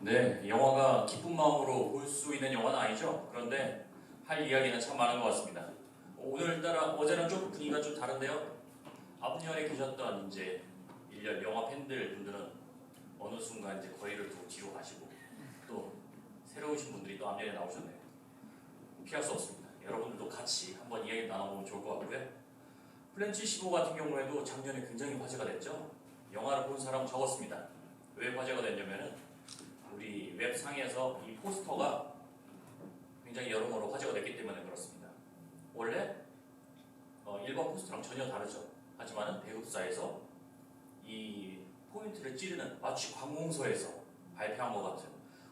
네, 영화가 기쁜 마음으로 볼 수 있는 영화는 아니죠. 그런데 할 이야기는 참 많은 것 같습니다. 오늘따라 어제랑 좀 분위기가 좀 다른데요. 앞면에 계셨던 이제 일련 영화 팬들 분들은 어느 순간 이제 거리를 두고 뒤로 가시고 또 새로우신 분들이 또 앞면에 나오셨네요. 피할 수 없습니다. 여러분들도 같이 한번 이야기 나눠보면 좋을 것 같고요. 플랜치 15 같은 경우에도 작년에 굉장히 화제가 됐죠. 영화를 본 사람은 적었습니다. 왜 화제가 됐냐면은 우리 웹상에서 이 포스터가 굉장히 여러모로 화제가 됐기 때문에 그렇습니다. 원래 일반 포스터랑 전혀 다르죠. 하지만 배급사에서 이 포인트를 찌르는 마치 관공서에서 발표한 것 같은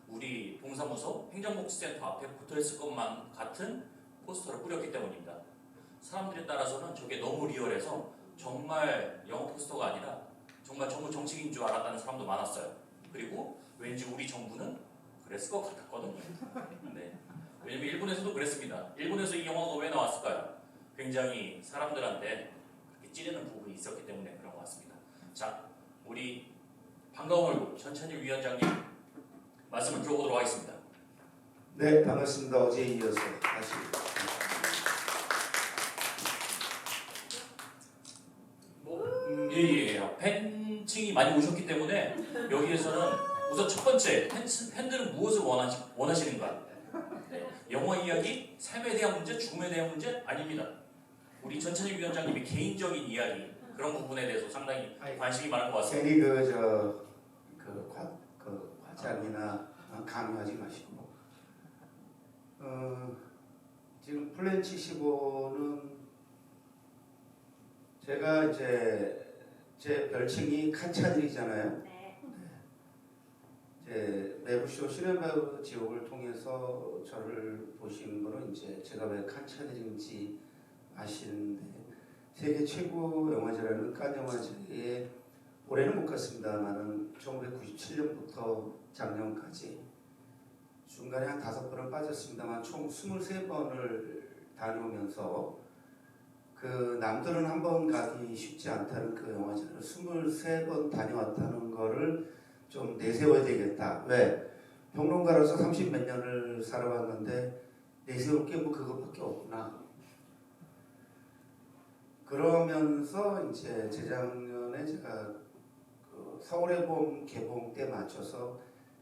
우리 동사무소 행정복지센터 앞에 붙어있을 것만 같은 포스터를 뿌렸기 때문입니다. 사람들에 따라서는 저게 너무 리얼해서 정말 영어 포스터가 아니라 정말 정부 정책인 줄 알았다는 사람도 많았어요. 그리고 왠지 우리 정부는 그랬을 것 같았거든요. 네. 왜냐면 일본에서도 그랬습니다. 일본에서 이 영화가 왜 나왔을까요? 굉장히 사람들한테 그렇게 찌르는 부분이 있었기 때문에 그런 것 같습니다. 자, 우리 반가운 얼굴 전찬일 위원장님 말씀을 들어보도록 하겠습니다. 네, 반갑습니다. 어제에 이어서 다시. 예. 팬층이 많이 오셨기 때문에 여기에서는 우선 첫 번째 팬들은 무엇을 원하시는가? 네. 영화 이야기, 삶에 대한 문제, 죽음에 대한 문제 아닙니다. 우리 전찬일 위원장님의 개인적인 이야기 그런 부분에 대해서 상당히 관심이 많은 것 같습니다. 괜히 과장이나 강요하지 마시고. 지금 플랜치 15는 제가 이제 제 별칭이 칸차들이잖아요. 네. 제 매부쇼 시네마의 지옥을 통해서 저를 보신 분은 이제 제가 왜 칸차들인지 아시는데 세계 최고 영화제라는 칸 영화제에 올해는 못 갔습니다만은 1997년부터 작년까지 중간에 한 5번은 빠졌습니다만 총 23번을 다녀오면서 그 남들은 한 번 가기 쉽지 않다는 그 영화제를 23번 다녀왔다는 거를 좀 내세워야 되겠다. 왜? 평론가로서 30몇 년을 살아왔는데 내세울 게 뭐 그것밖에 없구나. 그러면서 이제 재작년에 제가 그 서울의 봄 개봉 때 맞춰서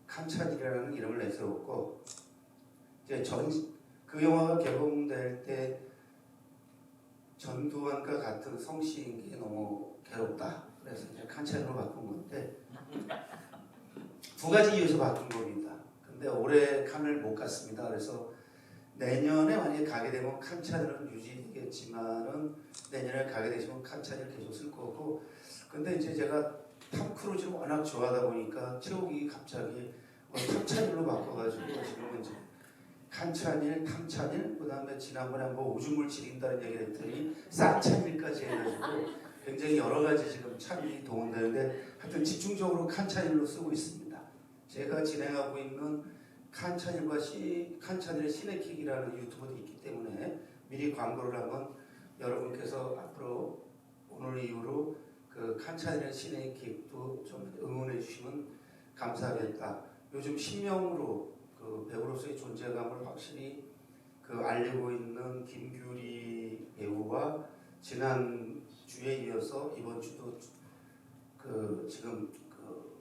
칸찬이라는 이름을 내세웠고 이제 그 영화가 개봉될 때 전두환과 같은 성씨인 게 너무 괴롭다. 그래서 이제 칸찬으로 바꾼 건데 두 가지 이유에서 바꾼 겁니다. 근데 올해 칸을 못 갔습니다. 그래서 내년에 만약에 가게 되면 칸찬은 유지되겠지만은 내년에 가게 되시면 칸찬을 계속 쓸 거고 근데 이제 제가 탐 크루즈를 워낙 좋아하다 보니까 최욱이 갑자기 탐찬일로 바꿔가지고 지금은 이제 칸찬일, 탐찬일, 그 다음에 지난번에 한번 오줌을 지린다는 얘기를 했더니 쌍찬일까지 해가지고 굉장히 여러 가지 지금 찬이 동원되는데 하여튼 집중적으로 칸찬일로 쓰고 있습니다. 제가 진행하고 있는 칸찬일의 시네킥이라는 유튜브도 있기 때문에 미리 광고를 한번 여러분께서 앞으로 오늘 이후로 그 칸찬일의 시네킥도 좀 응원해 주시면 감사하겠다. 요즘 신명으로 그 배우로서의 존재감을 확실히 그 알리고 있는 김규리 배우와 지난 주에 이어서 이번 주도 그 지금 그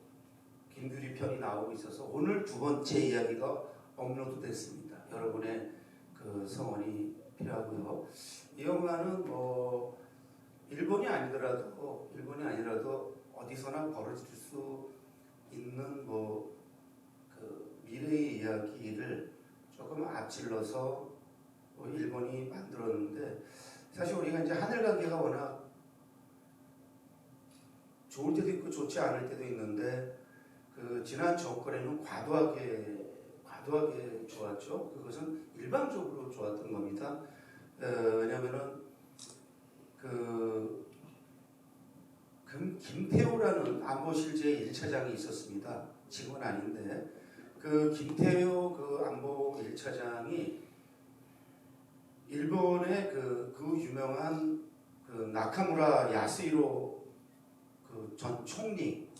김규리 편이 나오고 있어서 오늘 두 번째 이야기가 업로드 됐습니다. 여러분의 그 성원이 필요하고요. 이 영화는 뭐 일본이 아니더라도 어디서나 벌어질 수 있는 뭐 그 미래의 이야기를 조금 앞질러서 일본이 만들었는데 사실 우리가 이제 하늘 관계가 워낙 좋을 때도 있고 좋지 않을 때도 있는데 그 지난 정권에는 과도하게 좋았죠. 그것은 일방적으로 좋았던 겁니다. 왜냐하면은 그 김태호라는 안보실제 1차장이 있었습니다. 지금은 아닌데 그 김태호 그 안보 1차장이 일본의 그 유명한 그 나카무라 야스히로 그 전 총리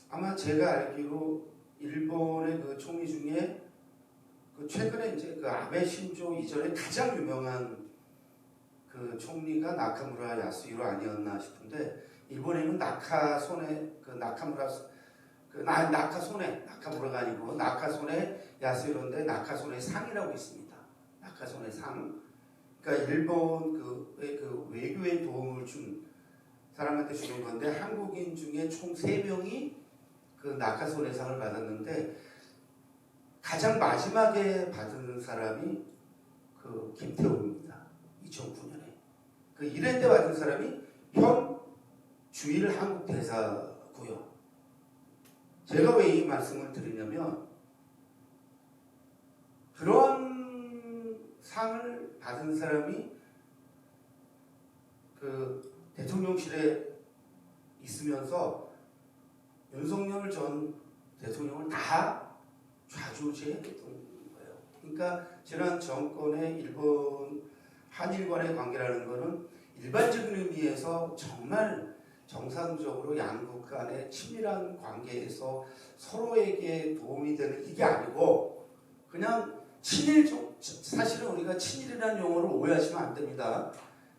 아마 제가 알기로 일본의 그 총리 중에 그 최근에 이제 그 아베 신조 이전에 가장 유명한 그 총리가 나카무라 야스히로 아니었나 싶은데 일본에는 나카소네 그 나카무라 그 나카소네 나카무라가 아니고 나카소네 야스히로인데 나카소네 상이라고 있습니다. 나카소네 상. 그러니까 일본 그 외교에 도움을 준 사람한테 주는 건데 한국인 중에 총 3명이 그 나카소네상을 받았는데 가장 마지막에 받은 사람이 그 김태우입니다. 2009년에. 그 1회 때 받은 사람이 현 주일 한국 대사고요. 제가 왜 이 말씀을 드리냐면 그런 상을 받은 사람이 그 대통령실에 있으면서 윤석열 전 대통령을 다 좌지우지했던 거예요. 그러니까 지난 정권의 일본 한일 간의 관계라는 것은 일반적인 의미에서 정말 정상적으로 양국 간의 친밀한 관계에서 서로에게 도움이 되는 이게 아니고 그냥 친일적 사실은 우리가 친일이라는 용어를 오해하시면 안 됩니다.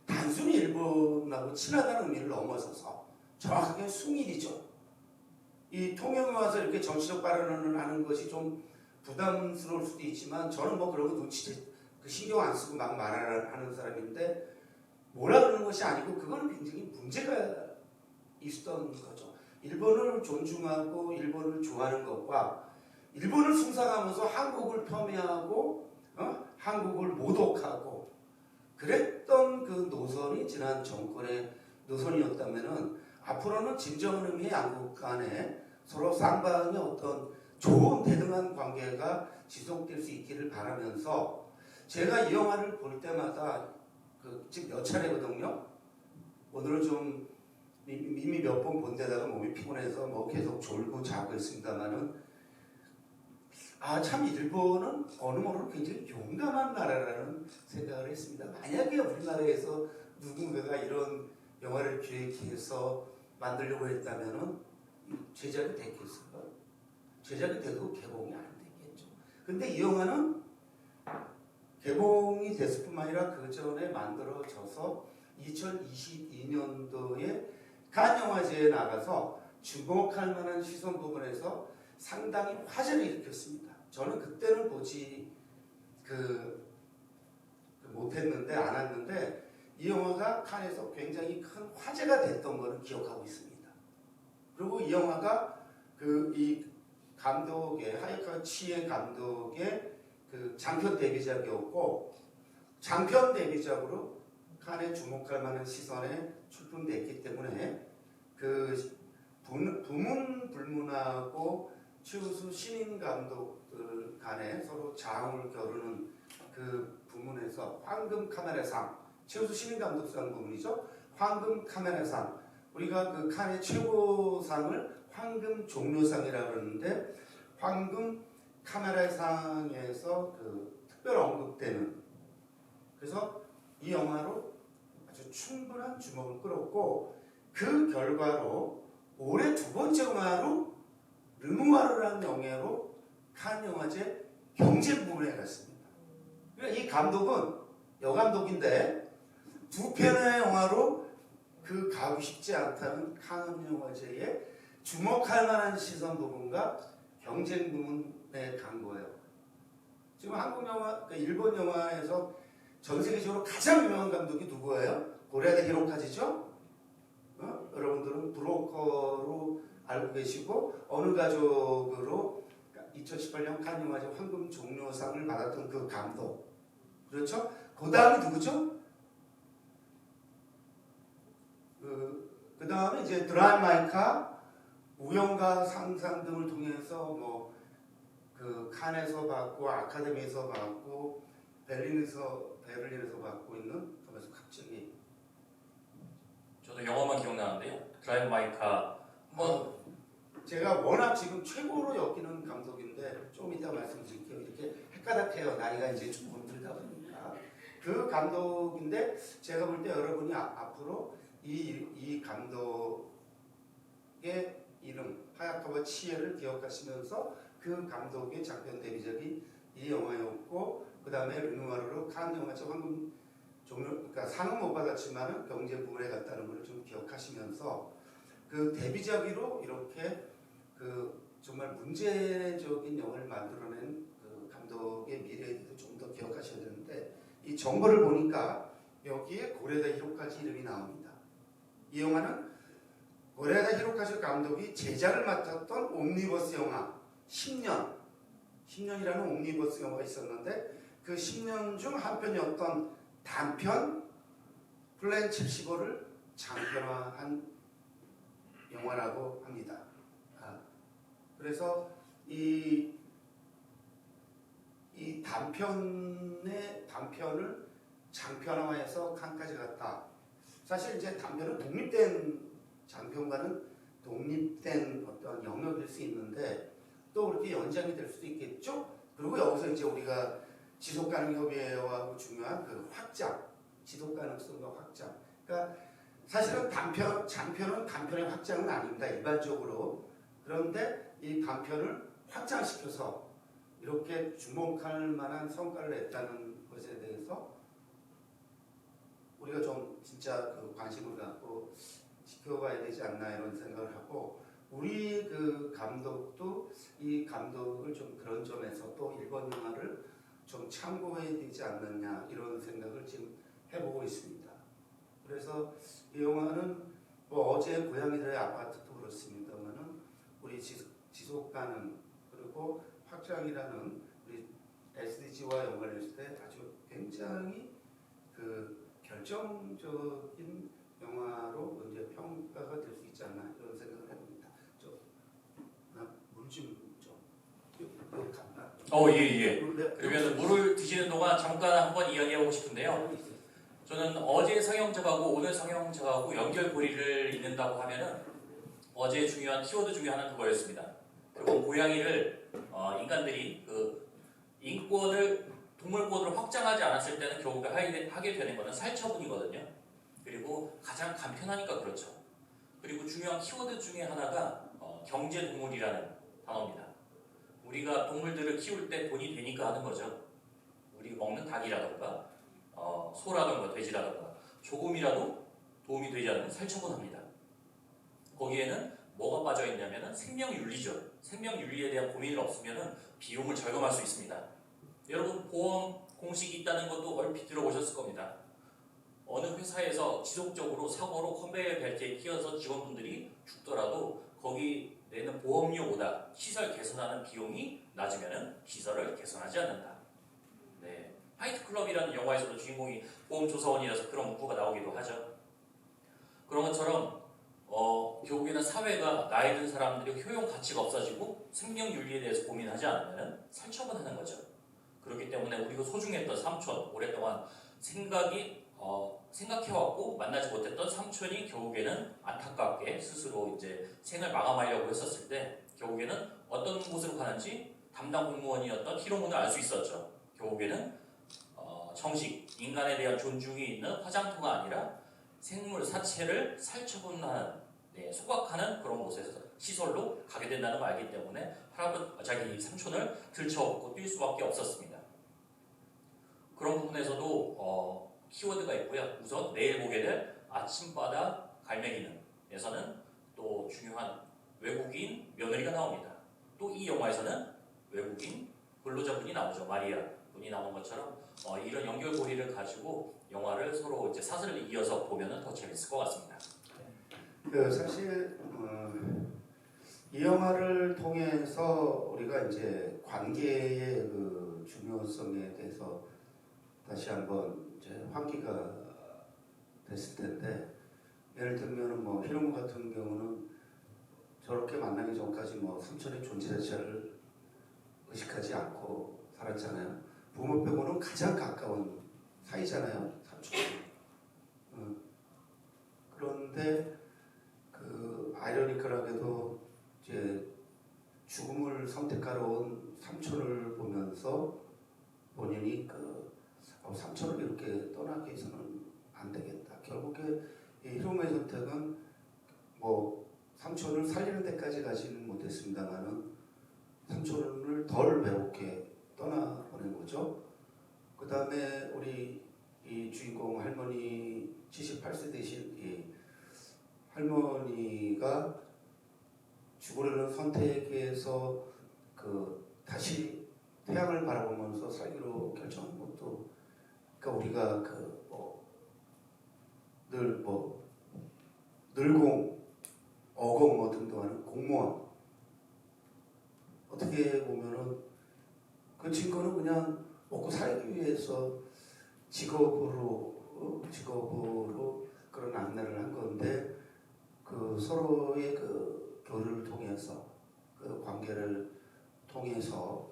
단순히 일본하고 친하다는 의미를 넘어서서 정확하게 숭일이죠. 이 통영에 와서 이렇게 정치적 발언을 하는 것이 좀 부담스러울 수도 있지만 저는 뭐 그런 거 눈치 그 신경 안 쓰고 막 말하는 사람인데 뭐라 그러는 것이 아니고 그거는 굉장히 문제가 있었던 거죠. 일본을 존중하고 일본을 좋아하는 것과 일본을 숭상하면서 한국을 폄훼하고 한국을 모독하고 그랬던 그 노선이 지난 정권의 노선이었다면은 앞으로는 진정한 의미의 양국 간에 서로 쌍방의 어떤 좋은 대등한 관계가 지속될 수 있기를 바라면서 제가 이 영화를 볼 때마다 지금 몇 차례거든요. 오늘은 좀 이미 몇 번 본 데다가 몸이 피곤해서 뭐 계속 졸고 자고 있습니다만은 참 일본은 어느 모로 굉장히 용감한 나라라는 생각을 했습니다. 만약에 우리나라에서 누군가가 이런 영화를 기획해서 만들려고 했다면은 제작이 됐겠어요? 제작이 돼도 개봉이 안 됐겠죠. 근데 이 영화는 개봉이 됐을 뿐만 아니라 그 전에 만들어져서 2022년도에 칸 영화제에 나가서 주목할 만한 시선 부분에서 상당히 화제를 일으켰습니다. 저는 그때는 보지 못했는데 안 왔는데 이 영화가 칸에서 굉장히 큰 화제가 됐던 것을 기억하고 있습니다. 그리고 이 영화가 이 감독의 하야카 치에 감독의 그 장편 데뷔작이었고 장편 데뷔작으로 칸에 주목할 만한 시선에 출품됐기 때문에 그 부문 불문하고 최우수 신인 감독들 간에 서로 장을 겨루는 그 부문에서 황금 카메라상 최우수 신인 감독상 부문이죠. 황금 카메라상 우리가 그 칸의 최고상을 황금 종려상이라고 그러는데 황금 카메라상에서 그 특별 언급되는 그래서 이 영화로 아주 충분한 주목을 끌었고 그 결과로 올해 2번째 영화로 르누아르라는 영예로 칸 영화제 경제 부문에 갔습니다. 그러니까 이 감독은 여감독인데 2편의 영화로 가고 싶지 않다는 칸 영화제에 주목할 만한 시선 부분과 경쟁 부문에 간 거예요. 지금 한국 영화, 그러니까 일본 영화에서 전 세계적으로 가장 유명한 감독이 누구예요? 고레다 히로카즈죠? 여러분들은 브로커로 알고 계시고 어느 가족으로 2018년 칸 영화제 황금 종려상을 받았던 그 감독. 그렇죠? 그 다음이 누구죠? 그 다음에 이제 드라이브 마이 카, 우연과 상상 등을 통해서 그 칸에서 받고 아카데미에서 받고 베를린에서 받고 있는 그래서 갑자기 저도 영화만 기억나는데요. 드라이브 마이 카 한번 제가 워낙 지금 최고로 여기는 감독인데 좀 이따 말씀드릴게요. 이렇게 헷가닥해요. 나이가 이제 조금 들다 보니까 그 감독인데 제가 볼 때 여러분이 앞으로 이 감독의 이름 하야카와 치에를 기억하시면서 그 감독의 장편 데뷔작이 이 영화였고 그 다음에 르누아르로 칸 영화제 황금 종려 그러니까 상은 못 받았지만은 경제 부문에 갔다는 걸 좀 기억하시면서 그 데뷔작으로 이렇게 그 정말 문제적인 영화를 만들어낸 그 감독의 미래에 대해서 좀 더 기억하셔야 되는데 이 정보를 보니까 여기에 고레다 히로카즈 이름이 나옵니다. 이 영화는 고레다 히로카즈 감독이 제작을 맡았던 옴니버스 영화 10년이라는 옴니버스 영화가 있었는데 그 10년 중 한 편이었던 단편 플랜 75를 장편화한 영화라고 합니다. 그래서 이 단편을 장편화해서 칸까지 갔다. 사실 이제 단편은 독립된 장편과는 독립된 어떤 영역일 수 있는데 또 그렇게 연장이 될 수도 있겠죠. 그리고 여기서 이제 우리가 지속가능협의회와 중요한 그 확장, 지속가능성과 확장. 그러니까 사실은 장편은 단편의 확장은 아닙니다. 일반적으로. 그런데 이 단편을 확장시켜서 이렇게 주목할 만한 성과를 냈다는 것에 대해서 우리가 좀 진짜 그 관심을 갖고 지켜봐야 되지 않나 이런 생각을 하고 우리 그 감독도 이 감독을 좀 그런 점에서 또 일본 영화를 좀 참고해야 되지 않느냐 이런 생각을 지금 해보고 있습니다. 그래서 이 영화는 뭐 어제 고양이들의 아파트도 그렇습니다만은 우리 지속가능 그리고 확장이라는 우리 SDG와 연관했을 때 아주 굉장히 그 결정적인 영화로 이제 평가가 될 수 있지 않나 이런 생각을 해봅니다. 물좀 예. 그러면 물을 드시는 동안 잠깐 한번 이야기하고 싶은데요. 저는 어제 상영작하고 오늘 상영작하고 연결고리를 잇는다고 하면은 어제 중요한 키워드 중에 하나는 그거였습니다. 결국 고양이를 인간들이 그 인권을 동물권으로 확장하지 않았을 때는 결국 하게 되는 것은 살처분이거든요. 그리고 가장 간편하니까 그렇죠. 그리고 중요한 키워드 중에 하나가 경제동물이라는 단어입니다. 우리가 동물들을 키울 때 돈이 되니까 하는 거죠. 우리가 먹는 닭이라던가 소라던가 돼지라던가 조금이라도 도움이 되지 않으면 살처분합니다. 거기에는 뭐가 빠져 있냐면은 생명윤리죠. 생명윤리에 대한 고민이 없으면은 비용을 절감할 수 있습니다. 여러분 보험 공식이 있다는 것도 얼핏 들어보셨을 겁니다. 어느 회사에서 지속적으로 사고로 컨베이어 벨트에 끼어서 직원분들이 죽더라도 거기 내는 보험료보다 시설 개선하는 비용이 낮으면은 시설을 개선하지 않는다. 네, 파이트클럽이라는 영화에서도 주인공이 보험조사원이라서 그런 문구가 나오기도 하죠. 그런 것처럼 결국에는 사회가 나이 든 사람들의 효용 가치가 없어지고 생명윤리에 대해서 고민하지 않으면 살처분하는 거죠. 그렇기 때문에 우리가 소중했던 삼촌, 오랫동안 생각해왔고 만나지 못했던 삼촌이 결국에는 안타깝게 스스로 이제 생을 마감하려고 했었을 때 결국에는 어떤 곳으로 가는지 담당 공무원이었던 히로문을 알 수 있었죠. 결국에는 정식, 인간에 대한 존중이 있는 화장터가 아니라 생물 사체를 살처분하는 소각하는 그런 곳에서 시설로 가게 된다는 걸 알기 때문에 자기 삼촌을 들쳐업고 뛸 수밖에 없었습니다. 그런 부분에서도 키워드가 있고요. 우선 내일 보게 될 아침바다 갈매기는에서는 또 중요한 외국인 며느리가 나옵니다. 또 이 영화에서는 외국인 근로자분이 나오죠. 마리아 분이 나온 것처럼 이런 연결고리를 가지고 영화를 서로 이제 사슬을 이어서 보면은 더 재밌을 것 같습니다. 사실 이 영화를 통해서 우리가 이제 관계의 그 중요성에 대해서 다시 한번 이제 환기가 됐을 텐데 예를 들면은 뭐 히로무 같은 경우는 저렇게 만나기 전까지 뭐 삼촌의 존재 자체를 의식하지 않고 살았잖아요. 부모 빼고는 가장 가까운 사이잖아요, 삼촌. 그런데 그 아이러니컬하게도 이제 죽음을 선택하러 온 삼촌을 보면서 본인이 삼촌을 이렇게 떠나게 해서는 안 되겠다. 결국에 이 히로무의 선택은 뭐 삼촌을 살리는 데까지 가지는 못했습니다만은 삼촌을 덜 외롭게 떠나보낸 거죠. 그 다음에 우리 이 주인공 할머니 78세 되신 이 할머니가 죽으려는 선택에서 그 다시 태양을 바라보면서 살기로 결정한 것도, 그러니까 우리가 그 늘 늘공 어공 등등하는 공무원, 어떻게 보면은 그 친구는 그냥 먹고 살기 위해서 직업으로 그런 안내를 한 건데, 그 서로의 그 교류를 통해서, 그 관계를 통해서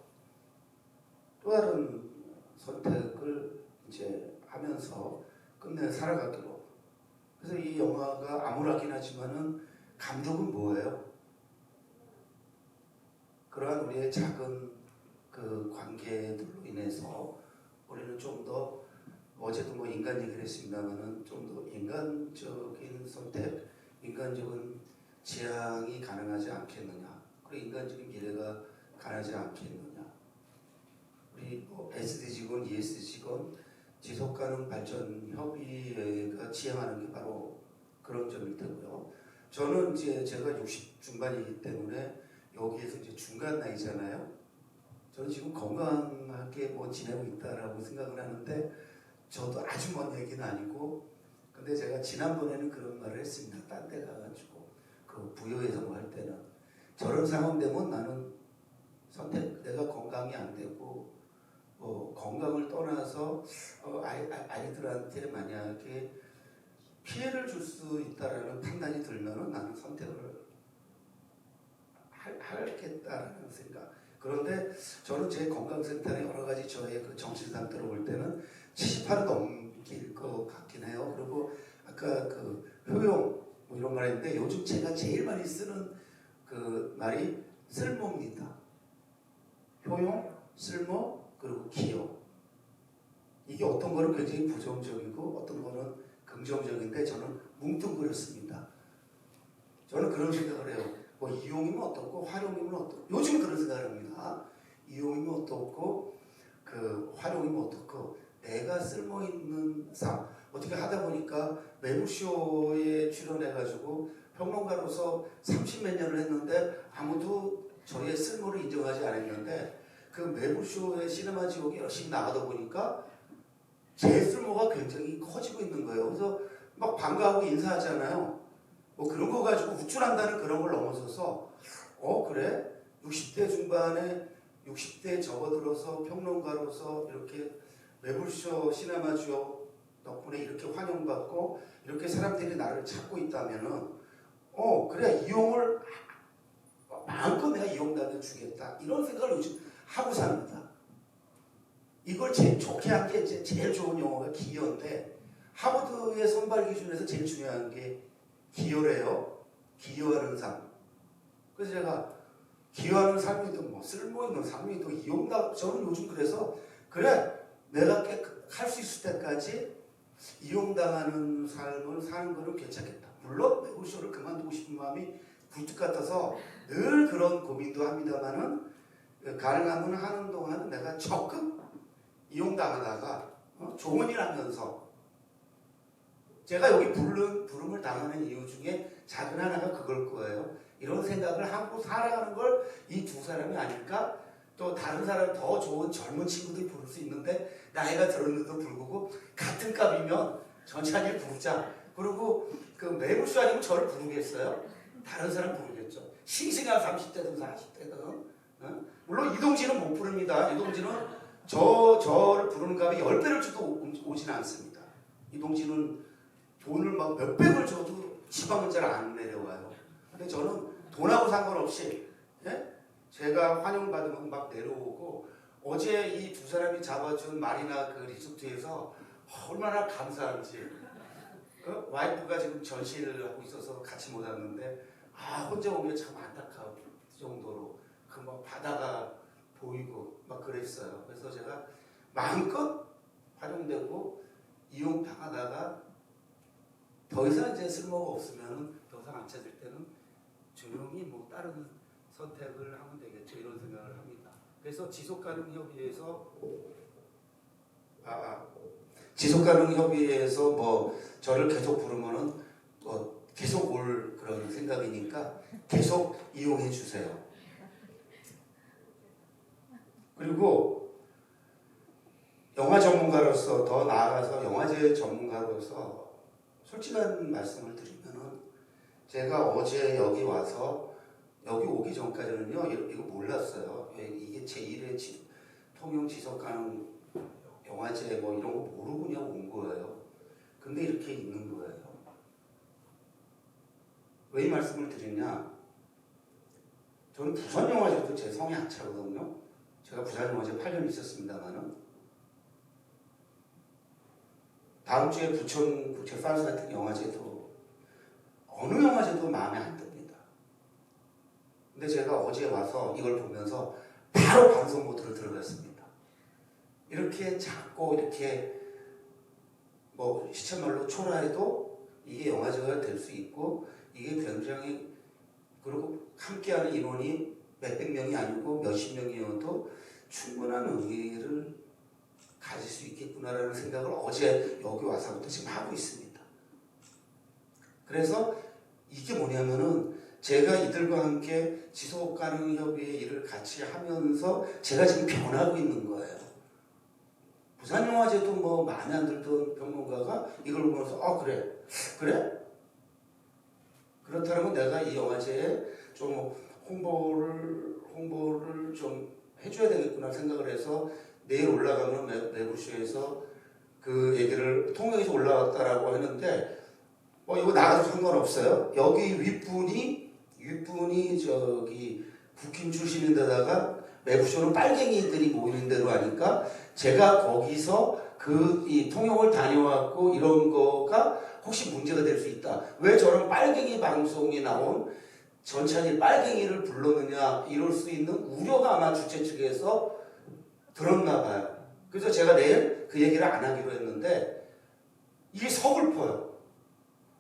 또 다른 선택을 이제 하면서 끝내 살아가기로. 그래서 이 영화가 암울하긴 하지만은 감독은 뭐예요? 그러한 우리의 작은 그 관계들로 인해서 우리는 좀 더, 어제도 뭐 인간 얘기를 했습니다만은 좀 더 인간적인 선택, 인간적인 지향이 가능하지 않겠느냐, 그리고 인간적인 미래가 가능하지 않겠느냐. 우리 SDG건 ESG건 지속가능 발전 협의회가 지향하는 게 바로 그런 점일 테고요. 저는 이제 제가 60 중반이기 때문에 여기에서 이제 중간 나이잖아요. 저는 지금 건강하게 뭐 지내고 있다라고 생각을 하는데, 저도 아주 먼 얘기는 아니고, 근데 제가 지난번에는 그런 말을 했습니다. 딴 데 가가지고 그 부여에서 뭐 할 때는, 저런 상황 되면 나는 내가 건강이 안 되고 건강을 떠나서 아이들한테 만약에 피해를 줄 수 있다라는 판단이 들면은 나는 선택을 하겠다라는 생각. 그런데 저는 제 건강센터에 여러 가지 저의 그 정신 상태로 볼 때는 78은 넘길 것 같긴 해요. 그리고 아까 그 효용 뭐 이런 말 했는데, 요즘 제가 제일 많이 쓰는 그 말이 쓸모입니다. 효용, 쓸모, 그리고 기여. 이게 어떤 거는 굉장히 부정적이고 어떤 거는 긍정적인데, 저는 뭉뚱그렸습니다. 저는 그런 생각을 해요. 뭐 이용이면 어떻고 활용이면 어떻고, 요즘 그런 생각을 합니다. 이용이면 어떻고 그 활용이면 어떻고, 내가 쓸모있는 삶. 어떻게 하다 보니까 매부쇼에 출연해가지고 평론가로서 30몇 년을 했는데 아무도 저의 쓸모를 인정하지 않았는데, 그 매부쇼의 시네마 지옥에 열심히 나가다 보니까 제 쓸모가 굉장히 커지고 있는 거예요. 그래서 막 반가워하고 인사하잖아요. 뭐 그런 거 가지고 우쭐한다는 그런 걸 넘어서서, 그래? 60대 중반에 60대 접어들어서 평론가로서 이렇게 매불쇼 시네마 지옥 덕분에 이렇게 환영받고 이렇게 사람들이 나를 찾고 있다면은, 그래, 이용을 마음껏 내가 이용당해 주겠다, 이런 생각을 요즘 하고 삽니다. 이걸 제일 좋게 한 게, 이제 제일 좋은 용어가 기여인데, 하버드의 선발 기준에서 제일 중요한 게 기여래요. 기여하는 삶. 그래서 제가 기여하는 삶이든 뭐 쓸모있는 삶이든 이용당, 저는 요즘 그래서, 그래, 내가 할 수 있을 때까지 이용당하는 삶을 사는 거는 괜찮겠다. 물론 매부쇼를 그만두고 싶은 마음이 굴뚝 같아서 늘 그런 고민도 합니다만은, 가능하면 하는 동안은 내가 적극 이용당하다가 좋은 일 하면서, 제가 여기 부름을 당하는 이유 중에 작은 하나가 그걸 거예요. 이런 생각을 하고 살아가는 걸 이 두 사람이 아닐까? 또 다른 사람 더 좋은 젊은 친구들이 부를 수 있는데, 나이가 들었는데도 불구하고 같은 값이면 전찬이를 부르자. 그리고 그 매부쇼 아니면 저를 부르겠어요? 다른 사람 부르겠죠. 싱싱한 30대든 40대든. 물론 이동진은 못 부릅니다. 이동진은 저를 부르는 값이 10배를 줘도 오지는 않습니다. 이동진은 돈을 막 몇백을 줘도 지방은 잘 안 내려와요. 근데 저는 돈하고 상관없이, 제가 환영받으면 막 내려오고, 어제 이 두 사람이 잡아준 마리나 그 리조트에서 얼마나 감사한지. 와이프가 지금 전시를 하고 있어서 같이 못 왔는데, 혼자 오면 참 안타까울 정도로 그 막 바다가 보이고 막 그랬어요. 그래서 제가 마음껏 활용되고 이용당하다가 더 이상 이제 쓸모가 없으면, 더 이상 안 찾을 때는 조용히 뭐 다른 선택을 하면 되겠죠. 이런 생각을 합니다. 그래서 지속가능협의회에서 뭐 저를 계속 부르면은 계속 올 그런 생각이니까 계속 이용해 주세요. 그리고 영화 전문가로서, 더 나아가서 영화제 전문가로서 솔직한 말씀을 드리면은 제가 어제 여기 와서 여기 오기 전까지는요 이거 몰랐어요. 이게 제1회 통영 지속가능 영화제 뭐 이런 거 모르고 그냥 온 거예요. 근데 이렇게 있는 거예요. 왜 이 말씀을 드리냐? 저는 부산 영화제도 제 성에 안 차거든요. 제가 부산 영화제 8년 있었습니다만은 다음 주에 부천 국제 프랑스 같은 영화제도 어느 영화제도 마음에 안 듭니다. 근데 제가 어제 와서 이걸 보면서 바로 방송 모드로 들어갔습니다. 이렇게 작고 이렇게 뭐 시체말로 초라해도 이게 영화제가 될 수 있고 이게 굉장히 그리고 함께하는 인원이 몇백 명이 아니고 몇십 명이어도 충분한 의의를 가질 수 있겠구나라는 생각을 어제 여기 와서부터 지금 하고 있습니다. 그래서 이게 뭐냐면은 제가 이들과 함께 지속가능협의회 일을 같이 하면서 제가 지금 변하고 있는 거예요. 부산영화제도 뭐 마음에 안 들던 평론가가 이걸 보면서 그래? 그렇다면 내가 이 영화제에 좀 홍보를 좀 해줘야 되겠구나 생각을 해서 내일 올라가면 매부쇼에서 그 얘기를 통영에서 올라왔다라고 했는데 이거 나가도 상관없어요. 여기 윗분이 저기 국힘 출신인데다가 매부쇼는 빨갱이들이 모이는 데로 하니까 제가 거기서 이 통영을 다녀왔고 이런 거가 혹시 문제가 될 수 있다. 왜 저런 빨갱이 방송에 나온 전찬이 빨갱이를 불렀느냐 이럴 수 있는 우려가 아마 주최 측에서 들었나 봐요. 그래서 제가 내일 그 얘기를 안 하기로 했는데 이게 서글퍼요.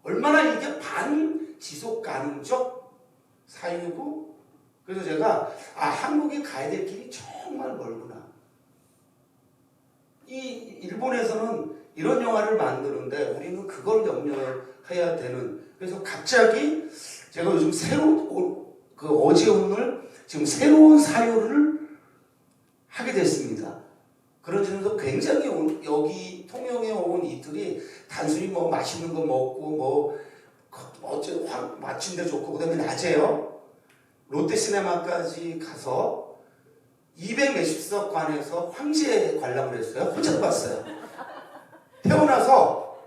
얼마나 이게 반지속 가능적 사유고 그래서 제가 한국이 가야 될 길이 정말 멀구나. 이 일본에서는 이런 영화를 만드는데 우리는 그걸 염려해야 되는 그래서 갑자기 제가 요즘 어제 오늘 지금 새로운 사유를 하게 됐습니다. 그런 점에서 굉장히 여기 통영에 온 이들이 단순히 뭐 맛있는 거 먹고 뭐 어째 마침대 좋고 그다음에 낮에요. 롯데시네마까지 가서 200 몇십석 관에서 황제 관람을 했어요. 혼자 봤어요. 태어나서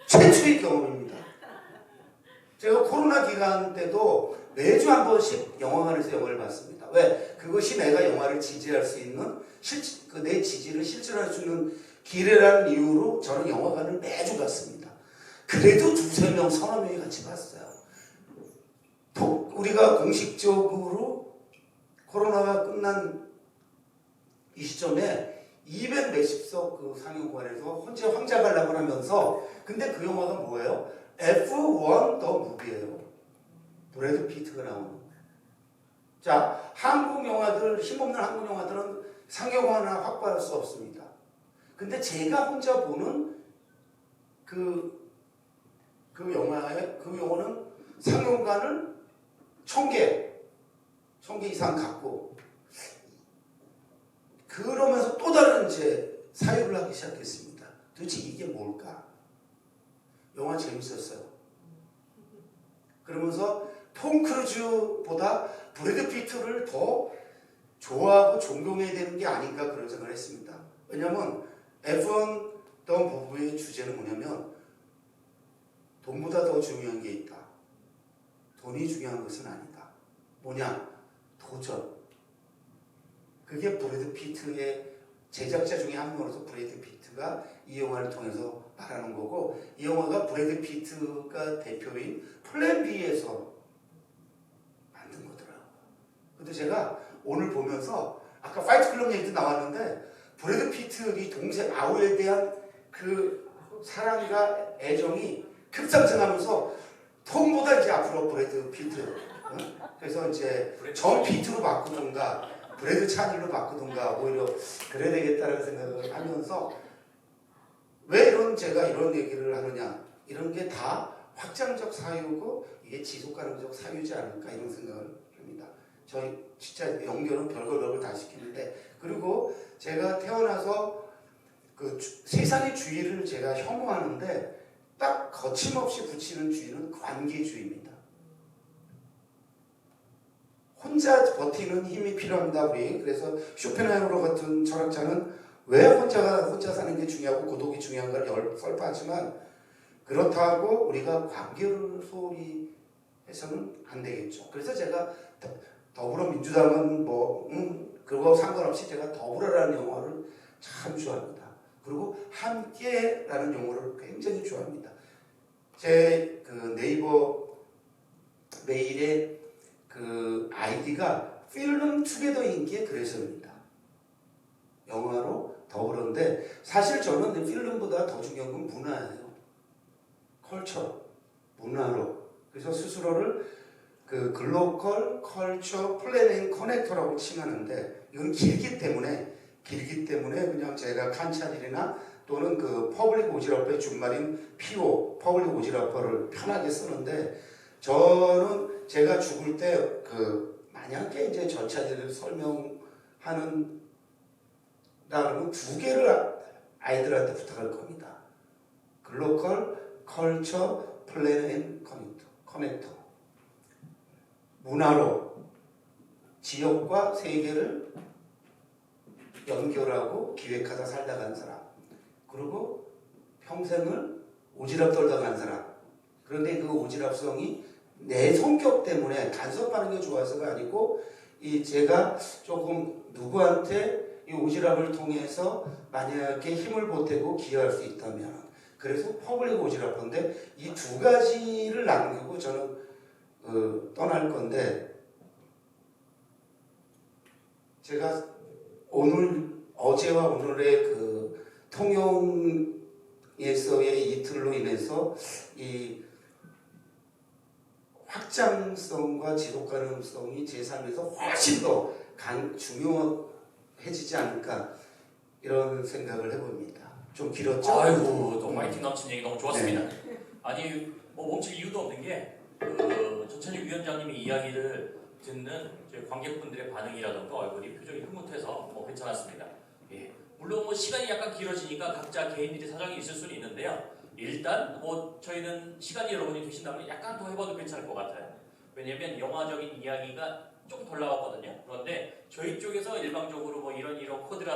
최초의 경험입니다. 제가 코로나 기간 때도 매주 한 번씩 영화관에서 영화를 봤습니다. 왜? 그것이 내가 영화를 지지할 수 있는 내 지지를 실천할 수 있는 기회라는 이유로 저는 영화관을 매주 갔습니다. 그래도 두세 명, 서너 명이 같이 봤어요. 우리가 공식적으로 코로나가 끝난 이 시점에 200 몇십석 그 상영관에서 혼자 황자 관람을 하면서 근데 그 영화가 뭐예요? F1 더 무비예요. 브래드 피트가 나오는. 자, 한국 영화들 힘없는 한국 영화들은 상영관을 확보할 수 없습니다. 근데 제가 혼자 보는 그 영화는 상영관을 1000개 이상 갖고 그러면서 또 다른 이제 사유를 하기 시작했습니다. 도대체 이게 뭘까? 영화 재밌었어요. 그러면서 톰 크루즈보다 브래드 피트를 더 좋아하고 존경해야 되는 게 아닌가 그런 생각을 했습니다. 왜냐하면 F1 더 무비의 주제는 뭐냐면 돈보다 더 중요한 게 있다. 돈이 중요한 것은 아니다. 뭐냐? 도전. 그게 브래드 피트의 제작자 중에 한 명으로서 브래드 피트가 이 영화를 통해서 말하는 거고 이 영화가 브래드 피트가 대표인 플랜 B에서 만든 거더라고요. 근데 제가 오늘 보면서 아까 파이트 클럽 얘기도 나왔는데 브래드 피트 동생 아우에 대한 그 사랑과 애정이 급상승하면서 톰보다 이제 앞으로 브래드 피트 그래서 이제 전 비트로 바꾸던가 브래드 차닐로 바꾸던가 오히려 그래야 되겠다는 생각을 하면서 왜 제가 이런 얘기를 하느냐, 이런 게 다 확장적 사유고 이게 지속가능적 사유지 않을까 이런 생각을 합니다. 저희 진짜 연결은 별걸 다 시키는데, 그리고 제가 태어나서 그 세상의 주의를 제가 혐오하는데 딱 거침없이 붙이는 주의는 관계주의입니다. 혼자 버티는 힘이 필요합니다. 우리 그래서 쇼펜하이머 같은 철학자는 왜 혼자 사는 게 중요하고 고독이 중요한가를 설파하지만, 그렇다고 우리가 관계를 소홀히 해서는 안 되겠죠. 그래서 제가 더불어민주당은 그거 상관없이 제가 더불어라는 용어를 참 좋아합니다. 그리고 함께라는 용어를 굉장히 좋아합니다. 제 그 네이버 메일에 그 아이디가 필름 투게더인기에 그래서입니다. 영화로 더불어인데 사실 저는 필름보다 더 중요한 건 문화예요. 컬처, 문화로. 그래서 스스로를 그 글로컬 컬처 플래닝 커넥터라고 칭하는데, 이건 길기 때문에 그냥 제가 칸차닐이나 또는 그 퍼블릭 오지라퍼의 준말인 PO 퍼블릭 오지라퍼를 편하게 쓰는데, 저는 제가 죽을 때 그 만약에 이제 전차들을 설명하는 라면 두 개를 아이들한테 부탁할 겁니다. 글로컬 컬처 플래닝 커넥터. 문화로 지역과 세계를 연결하고 기획하다 살다 간 사람, 그리고 평생을 오지랖 떨다 간 사람. 그런데 그 오지랖성이 내 성격 때문에 간섭하는 게 좋아서가 아니고, 이 제가 조금 누구한테 이 오지랖을 통해서 만약에 힘을 보태고 기여할 수 있다면, 그래서 퍼블릭 오지랖인데 이 두 가지를 남기고 저는 떠날 건데, 제가 어제와 오늘의 그 통영에서의 이틀로 인해서 이 확장성과 지속가능성이 제 삶에서 훨씬 더 중요해지지 않을까 이런 생각을 해봅니다. 좀 길었죠? 아이고, 또 파이팅 넘치는 얘기 너무 좋았습니다. 네. 아니, 뭐 멈출 이유도 없는 게 전찬익 위원장님이 이야기를 듣는 저희 관객분들의 반응이라던가 얼굴이 표정이 흐뭇해서 뭐 괜찮았습니다. 예. 물론 뭐 시간이 약간 길어지니까 각자 개인들의 사정이 있을 수는 있는데요. 일단 뭐 저희는 시간이 여러분이 되신다면 약간 더 해봐도 괜찮을 것 같아요. 왜냐면 영화적인 이야기가 좀 덜 나왔거든요. 그런데 저희 쪽에서 일방적으로 뭐 이런 코드라는